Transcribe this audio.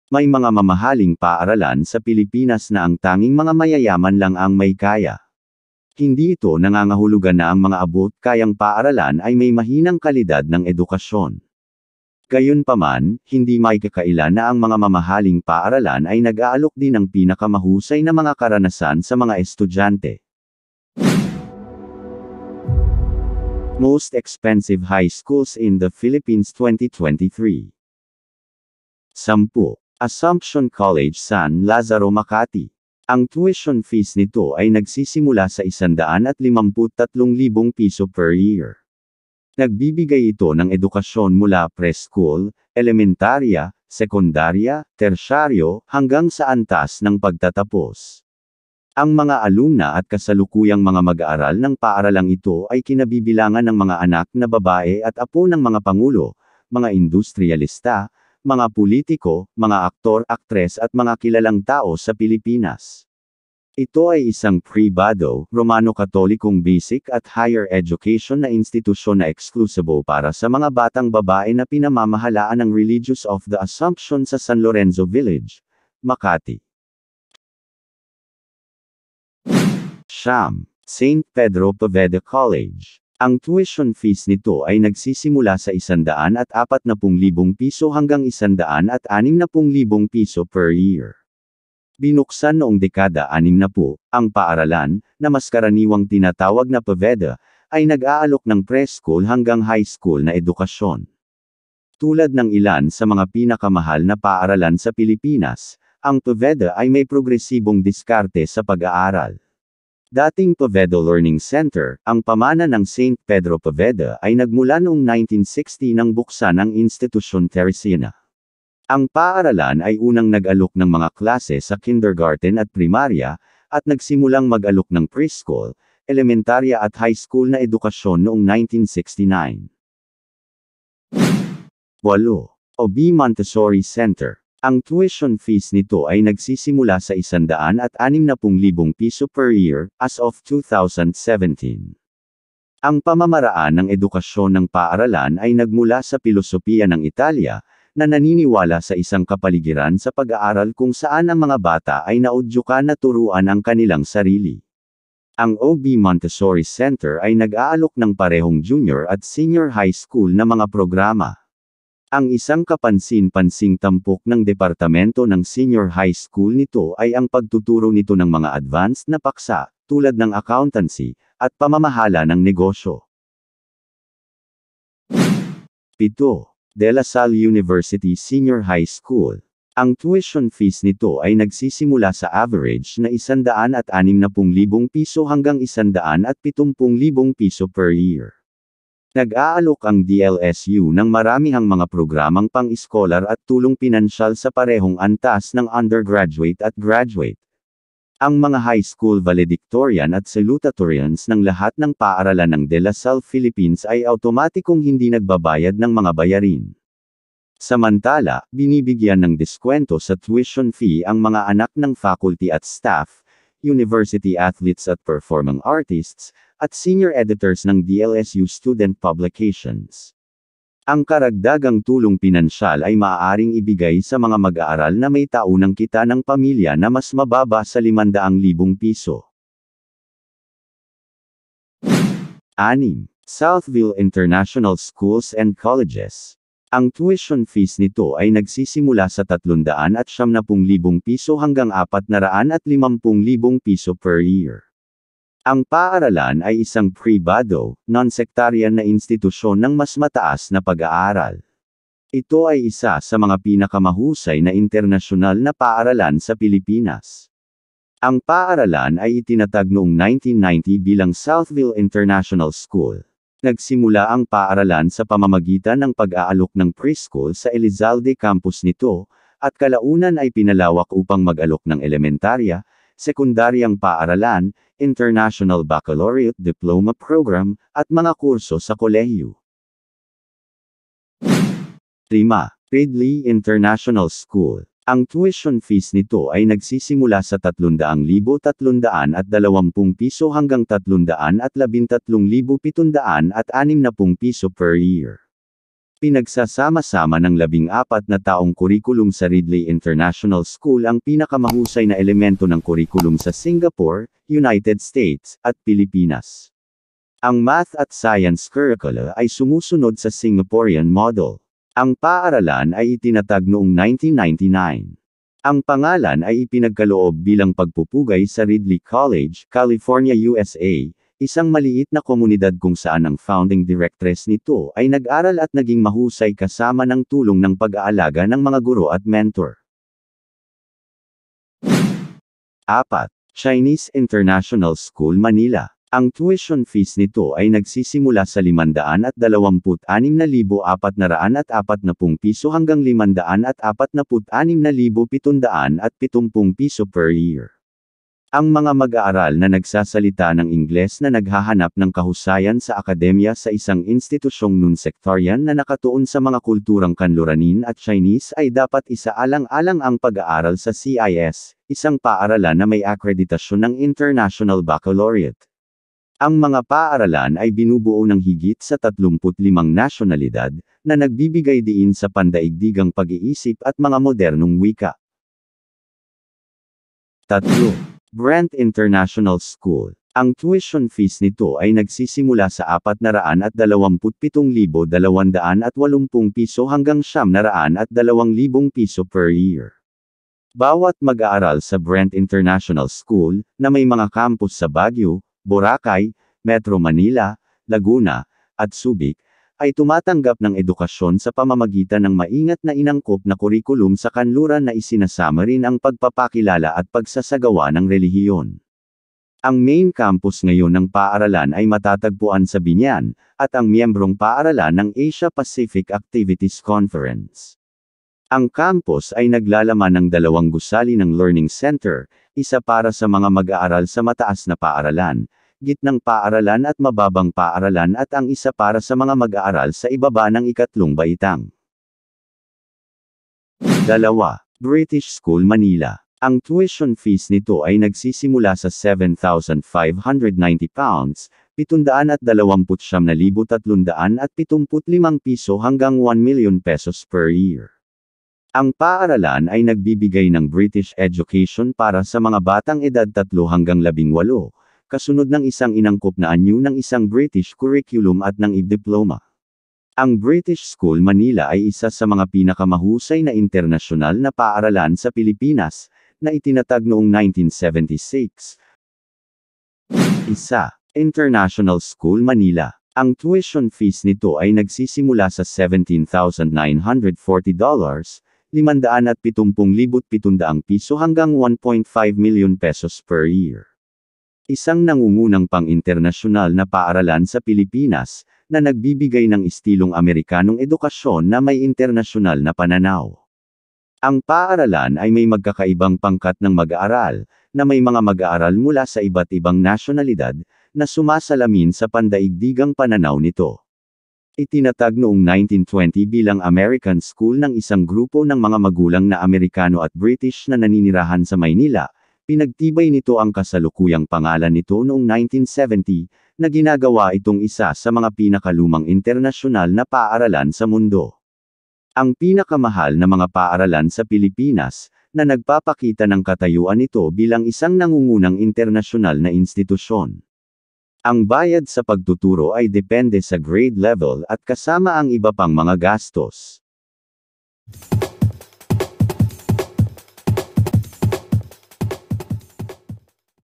May mga mamahaling paaralan sa Pilipinas na ang tanging mga mayayaman lang ang may kaya. Hindi ito nangangahulugan na ang mga abot-kayang paaralan ay may mahinang kalidad ng edukasyon. Gayunpaman, hindi maikakaila na ang mga mamahaling paaralan ay nag-aalok din ng pinakamahusay na mga karanasan sa mga estudyante. Most expensive high schools in the Philippines 2023. 10. Assumption College San Lazaro Makati. Ang tuition fees nito ay nagsisimula sa 153,000 piso per year. Nagbibigay ito ng edukasyon mula preschool, elementarya, sekundarya, tersyaryo, hanggang sa antas ng pagtatapos. Ang mga alumna at kasalukuyang mga mag-aaral ng paaralang ito ay kinabibilangan ng mga anak na babae at apo ng mga pangulo, mga industrialista, mga politiko, mga aktor, aktres at mga kilalang tao sa Pilipinas. Ito ay isang pribado, Romano-Katolikong basic at higher education na institusyon na eksklusibo para sa mga batang babae na pinamamahalaan ng Religious of the Assumption sa San Lorenzo Village, Makati. Siyam. St. Pedro Poveda College. Ang tuition fees nito ay nagsisimula sa 140,000 piso hanggang 160,000 piso per year. Binuksan noong dekada 60, ang paaralan, na mas karaniwang tinatawag na Poveda, ay nag-aalok ng preschool hanggang high school na edukasyon. Tulad ng ilan sa mga pinakamahal na paaralan sa Pilipinas, ang Poveda ay may progresibong diskarte sa pag-aaral. Dating Poveda Learning Center, ang pamana ng St. Pedro Poveda ay nagmula noong 1960 nang buksan ang Institusyon Teresiana. Ang paaralan ay unang nag-alok ng mga klase sa kindergarten at primarya, at nagsimulang mag-alok ng preschool, elementarya at high school na edukasyon noong 1969. 8. OB Montessori Center. Ang tuition fees nito ay nagsisimula sa 160,000 piso per year, as of 2017. Ang pamamaraan ng edukasyon ng paaralan ay nagmula sa pilosopiya ng Italya, na naniniwala sa isang kapaligiran sa pag-aaral kung saan ang mga bata ay naudyukan na turuan ang kanilang sarili. Ang OB Montessori Center ay nag-aalok ng parehong junior at senior high school na mga programa. Ang isang kapansin-pansing tampok ng departamento ng senior high school nito ay ang pagtuturo nito ng mga advanced na paksa, tulad ng accountancy, at pamamahala ng negosyo. 7. De La Salle University Senior High School. Ang tuition fees nito ay nagsisimula sa average na 160,000 piso hanggang 170,000 piso per year. Nag-aalok ang DLSU ng maramihang mga programang pang-eskolar at tulong pinansyal sa parehong antas ng undergraduate at graduate. Ang mga high school valedictorian at salutatorians ng lahat ng paaralan ng De La Salle Philippines ay automatikong hindi nagbabayad ng mga bayarin. Samantala, binibigyan ng diskwento sa tuition fee ang mga anak ng faculty at staff, university athletes at performing artists, at senior editors ng DLSU student publications. Ang karagdagang tulong pinansyal ay maaaring ibigay sa mga mag-aaral na may taunang kita ng pamilya na mas mababa sa 500,000 piso. 6. Southville International Schools and Colleges. Ang tuition fees nito ay nagsisimula sa 370,000 piso hanggang 450,000 piso per year. Ang paaralan ay isang pribado, non-sectarian na institusyon ng mas mataas na pag-aaral. Ito ay isa sa mga pinakamahusay na internasyonal na paaralan sa Pilipinas. Ang paaralan ay itinatag noong 1990 bilang Southville International School. Nagsimula ang paaralan sa pamamagitan ng pag-aalok ng preschool sa Elizalde campus nito, at kalaunan ay pinalawak upang mag-alok ng elementarya, sekundaryang paaralan, International Baccalaureate Diploma Program, at mga kurso sa kolehiyo. 5. Ridley International School. Ang tuition fees nito ay nagsisimula sa 300,320 piso hanggang 313,760 piso per year. Pinagsasama-sama ng 14 na taong kurikulum sa Ridley International School ang pinakamahusay na elemento ng kurikulum sa Singapore, United States, at Pilipinas. Ang math at science curricula ay sumusunod sa Singaporean model. Ang paaralan ay itinatag noong 1999. Ang pangalan ay ipinagkaloob bilang pagpupugay sa Ridley College, California, USA, isang maliit na komunidad kung saan ang founding directress nito ay nag-aral at naging mahusay kasama ng tulong ng pag-aalaga ng mga guro at mentor. 4. Chinese International School, Manila. Ang tuition fees nito ay nagsisimula sa 526,440 piso hanggang 546,770 piso per year. Ang mga mag-aaral na nagsasalita ng Ingles na naghahanap ng kahusayan sa akademya sa isang institusyong non-sectarian na nakatuon sa mga kulturang kanluranin at Chinese ay dapat isaalang-alang ang pag-aaral sa CIS, isang paaralan na may akreditasyon ng International Baccalaureate. Ang mga paaralan ay binubuo ng higit sa 35 nasyonalidad, na nagbibigay diin sa pandaigdigang pag-iisip at mga modernong wika. 3. Brent International School. Ang tuition fees nito ay nagsisimula sa 427,280 piso hanggang 702,000 piso per year. Bawat mag-aaral sa Brent International School, na may mga campus sa Baguio, Boracay, Metro Manila, Laguna, at Subic, ay tumatanggap ng edukasyon sa pamamagitan ng maingat na inangkop na kurikulum sa kanluran na isinasama rin ang pagpapakilala at pagsasagawa ng relihiyon. Ang main campus ngayon ng paaralan ay matatagpuan sa Biñan, at ang miyembrong paaralan ng Asia Pacific Activities Conference. Ang campus ay naglalaman ng 2 gusali ng Learning Center, isa para sa mga mag-aaral sa mataas na paaralan, gitnang paaralan at mababang paaralan at ang isa para sa mga mag-aaral sa ibaba ng 3 baitang. 2. British School, Manila. Ang tuition fees nito ay nagsisimula sa ₱7,590, 729,375 piso hanggang ₱1,000,000 per year. Ang paaralan ay nagbibigay ng British education para sa mga batang edad 3 hanggang 18, kasunod ng isang inangkop na anyo ng isang British curriculum at ng diploma. Ang British School Manila ay isa sa mga pinakamahusay na internasyonal na paaralan sa Pilipinas, na itinatag noong 1976. 1. International School, Manila. Ang tuition fees nito ay nagsisimula sa $17,940, 570,700 piso hanggang 1.5 million pesos per year. Isang nangungunang pang-internasyonal na paaralan sa Pilipinas, na nagbibigay ng istilong Amerikanong edukasyon na may internasyonal na pananaw. Ang paaralan ay may magkakaibang pangkat ng mag-aaral, na may mga mag-aaral mula sa iba't ibang nasyonalidad, na sumasalamin sa pandaigdigang pananaw nito. Itinatag noong 1920 bilang American School ng isang grupo ng mga magulang na Amerikano at British na naninirahan sa Maynila. Pinagtibay nito ang kasalukuyang pangalan nito noong 1970, na ginagawa itong isa sa mga pinakalumang internasyonal na paaralan sa mundo. Ang pinakamahal na mga paaralan sa Pilipinas, na nagpapakita ng katayuan nito bilang isang nangungunang internasyonal na institusyon. Ang bayad sa pagtuturo ay depende sa grade level at kasama ang iba pang mga gastos.